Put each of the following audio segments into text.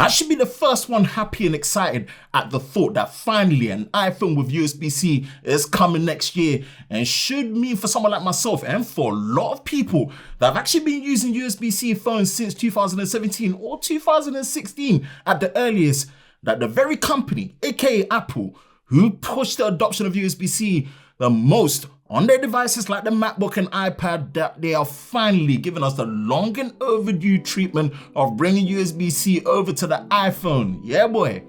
I should be the first one happy and excited at the thought that finally an iPhone with USB-C is coming next year, and should mean for someone like myself and for a lot of people that have actually been using USB-C phones since 2017 or 2016 at the earliest, that the very company, A.K.A Apple, who pushed the adoption of USB-C the most on their devices like the Macbook and iPad, that they are finally giving us the long and overdue treatment of bringing USB-C over to the iPhone. Yeah, boy.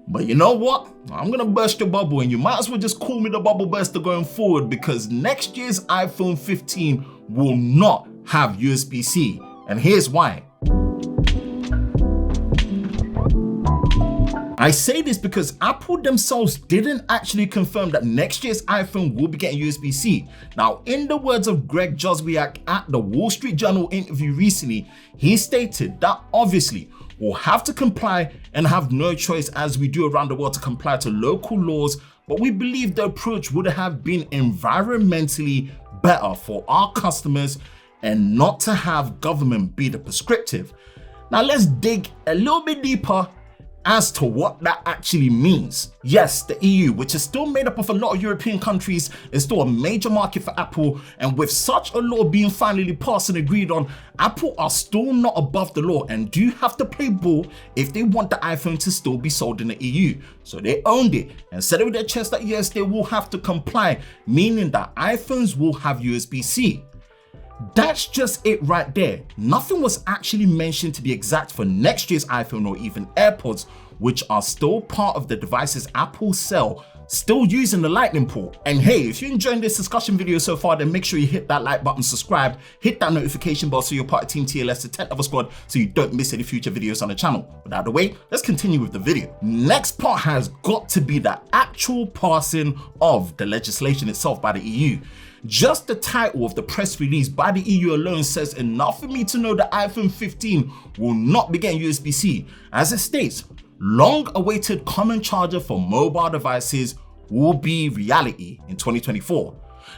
But you know what? I'm gonna burst your bubble, and you might as well just call me the bubble burster going forward, because next year's iPhone 15 will not have USB-C. And here's why. I say this because Apple themselves didn't actually confirm that next year's iPhone will be getting USB-C. Now, in the words of Greg Joswiak at the Wall Street Journal interview recently, he stated that obviously we'll have to comply and have no choice as we do around the world to comply to local laws, but we believe the approach would have been environmentally better for our customers and not to have government be the prescriptive. Now let's dig a little bit deeper as to what that actually means. Yes, the EU, which is still made up of a lot of European countries, is still a major market for Apple, and with such a law being finally passed and agreed on, Apple are still not above the law and do have to play ball if they want the iPhone to still be sold in the EU. So they owned it and said it with their chest that yes, they will have to comply, meaning that iPhones will have USB-C. That's just it right there. Nothing was actually mentioned, to be exact, for next year's iPhone or even AirPods, which are still part of the devices Apple sell, still using the Lightning port. And hey, if you're enjoying this discussion video so far, then make sure you hit that like button, subscribe, hit that notification bell so you're part of Team TLS, the 10th of a squad, so you don't miss any future videos on the channel. But out of the way, let's continue with the video. Next part has got to be the actual passing of the legislation itself by the EU. Just the title of the press release by the EU alone says enough for me to know the iPhone 15 will not be getting USB-C. As it states, long-awaited common charger for mobile devices will be reality in 2024.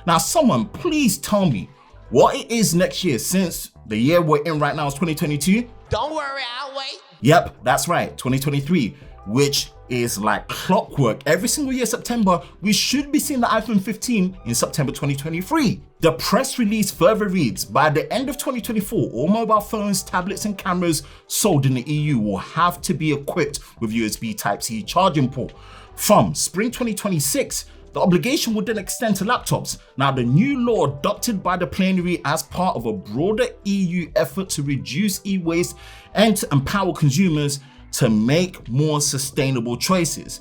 Now, someone please tell me what it is next year, since the year we're in right now is 2022. Don't worry, I'll wait. Yep, that's right, 2023, which is like clockwork. Every single year, September, we should be seeing the iPhone 15 in September 2023. The press release further reads, by the end of 2024, all mobile phones, tablets, and cameras sold in the EU will have to be equipped with USB Type-C charging port. From spring 2026, the obligation would then extend to laptops. Now, the new law adopted by the plenary as part of a broader EU effort to reduce e-waste and to empower consumers to make more sustainable choices.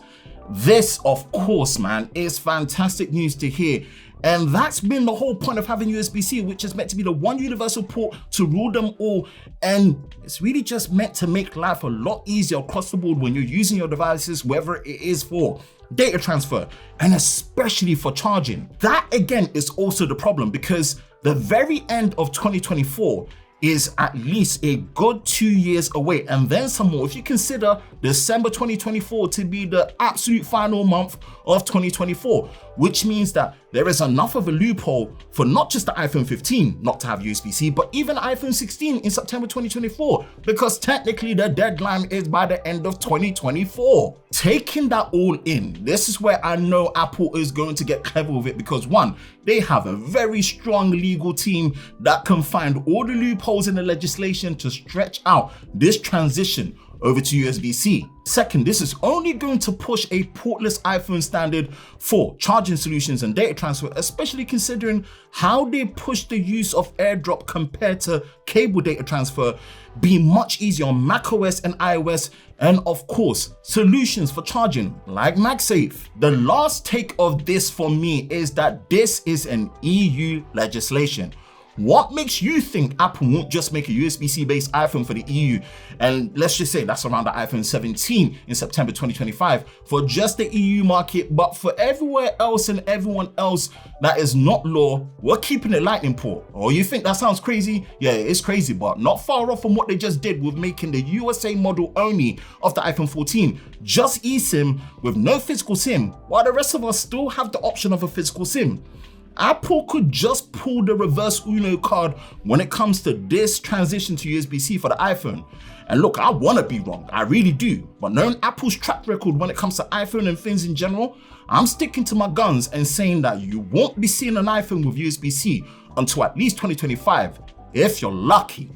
This, of course, man, is fantastic news to hear. And that's been the whole point of having USB-C, which is meant to be the one universal port to rule them all. And it's really just meant to make life a lot easier across the board when you're using your devices, whether it is for data transfer and especially for charging. That again is also the problem, because the very end of 2024 is at least a good 2 years away, and then some more if you consider December 2024 to be the absolute final month of 2024, which means that there is enough of a loophole for not just the iPhone 15 not to have USB-C, but even the iPhone 16 in September 2024, because technically the deadline is by the end of 2024. Taking that all in, this is where I know Apple is going to get clever with it, because one, they have a very strong legal team that can find all the loopholes in the legislation to stretch out this transition over to USB-C. Second, this is only going to push a portless iPhone standard for charging solutions and data transfer, especially considering how they push the use of AirDrop compared to cable data transfer being much easier on macOS and iOS, and of course, solutions for charging like MagSafe. The last take of this for me is that this is an EU legislation. What makes you think Apple won't just make a USB-C based iPhone for the EU, and let's just say that's around the iPhone 17 in September 2025 for just the EU market, but for everywhere else and everyone else that is not law, we're keeping it Lightning port? Or you think that sounds crazy? Yeah, it is crazy, but not far off from what they just did with making the USA model only of the iPhone 14 just eSIM with no physical SIM, while the rest of us still have the option of a physical SIM. Apple could just pull the reverse Uno card when it comes to this transition to USB-C for the iPhone. And look, I want to be wrong, I really do. But knowing Apple's track record when it comes to iPhone and things in general, I'm sticking to my guns and saying that you won't be seeing an iPhone with USB-C until at least 2025, if you're lucky.